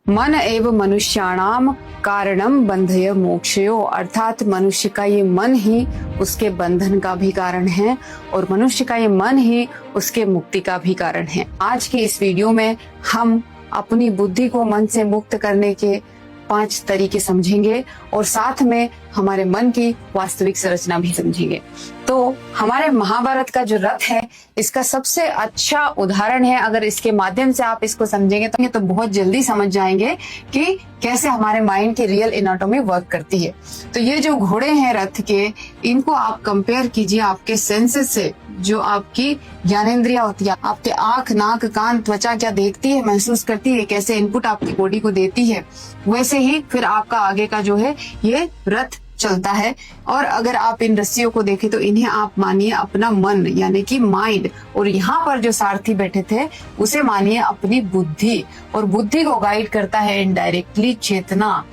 मन एव मनुष्याणाम कारणम बंधय मोक्षयो, अर्थात मनुष्य का ये मन ही उसके बंधन का भी कारण है और मनुष्य का ये मन ही उसके मुक्ति का भी कारण है। आज की इस वीडियो में हम अपनी बुद्धि को मन से मुक्त करने के 5 तरीके समझेंगे और साथ में हमारे मन की वास्तविक संरचना भी समझेंगे। तो हमारे महाभारत का जो रथ है इसका सबसे अच्छा उदाहरण है। अगर इसके माध्यम से आप इसको समझेंगे तो बहुत जल्दी समझ जाएंगे कि कैसे हमारे माइंड की रियल एनाटॉमी वर्क करती है। तो ये जो घोड़े हैं रथ के, इनको आप कंपेयर कीजिए आपके सेंसेस से, जो आपकी ज्ञानेंद्रिया होती है, आपके आंख, नाक, कान, त्वचा क्या देखती है, महसूस करती है, कैसे इनपुट आपकी बॉडी को देती है, वैसे ही फिर आपका आगे का जो है ये रथ चलता है। और अगर आप इन रस्सियों को देखें तो इन्हें आप मानिए अपना मन यानी कि माइंड, और यहाँ पर जो सारथी बैठे थे उसे मानिए अपनी बुद्धि, और बुद्धि को गाइड करता है इनडायरेक्टली चेतना।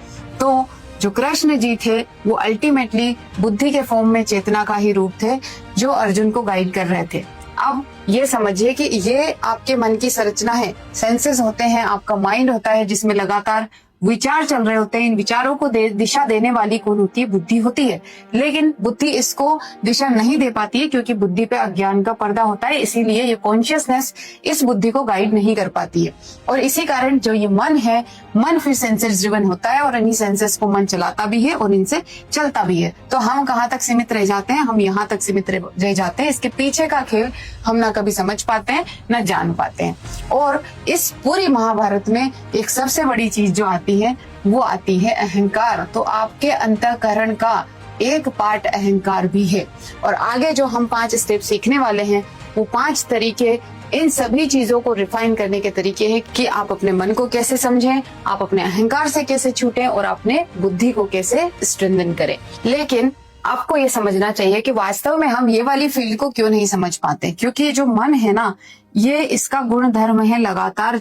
तो जो कृष्ण जी थे वो अल्टीमेटली बुद्धि के फॉर्म में चेतना का ही रूप थे जो अर्जुन को गाइड कर रहे थे। अब ये समझिए कि ये आपके मन की संरचना है। सेंसेस होते हैं, आपका माइंड होता है जिसमें लगातार विचार चल रहे होते हैं। इन विचारों को दिशा देने वाली कौन होती है? बुद्धि होती है। लेकिन बुद्धि इसको दिशा नहीं दे पाती है क्योंकि बुद्धि पे अज्ञान का पर्दा होता है, इसीलिए ये कॉन्शियसनेस इस बुद्धि को गाइड नहीं कर पाती है। और इसी कारण जो ये मन है, मन फिर सेंसेस ड्रिवन होता है और इन्हीं सेंसेस को मन चलाता भी है और इनसे चलता भी है। तो हम कहाँ तक सीमित रह जाते हैं? हम यहाँ तक सीमित रह जाते हैं। इसके पीछे का खेल हम ना कभी समझ पाते हैं ना जान पाते हैं। और इस पूरी महाभारत में एक सबसे बड़ी चीज जो आती है वो आती है अहंकार। तो आपके अंतःकरण का एक पार्ट अहंकार भी है। और आगे जो हम 5 स्टेप सीखने वाले हैं वो 5 तरीके इन सभी चीजों को रिफाइन करने के तरीके हैं कि आप अपने मन को कैसे समझें, आप अपने अहंकार से कैसे छूटें और अपने बुद्धि को कैसे स्ट्रेंथन करें। लेकिन आपको ये समझना चाहिए कि वास्तव में हम ये वाली फील्ड को क्यों नहीं समझ पाते, क्योंकि जो मन है ना, ये इसका गुण धर्म है लगातार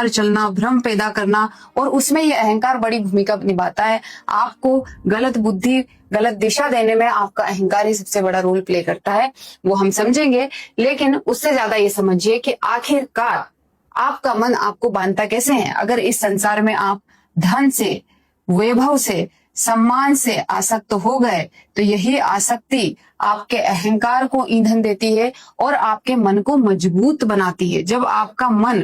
चलना, भ्रम पैदा करना, और उसमें ये अहंकार बड़ी भूमिका निभाता है। आपको गलत बुद्धि, गलत दिशा देने में आपका अहंकार ही सबसे बड़ा रोल प्ले करता है। वो हम समझेंगे, लेकिन उससे ज्यादा ये समझिए कि आखिरकार आपका मन आपको बांधता कैसे है। अगर इस संसार में आप धन से, वैभव से, सम्मान से आसक्त हो गए तो यही आसक्ति आपके अहंकार को ईंधन देती है और आपके मन को मजबूत बनाती है। जब आपका मन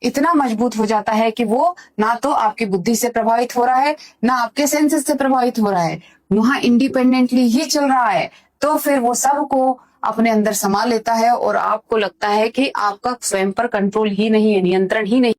इतना मजबूत हो जाता है कि वो ना तो आपकी बुद्धि से प्रभावित हो रहा है ना आपके सेंसेस से प्रभावित हो रहा है, वहां इंडिपेंडेंटली ही चल रहा है, तो फिर वो सब को अपने अंदर समा लेता है और आपको लगता है कि आपका स्वयं पर कंट्रोल ही नहीं है, नियंत्रण ही नहीं।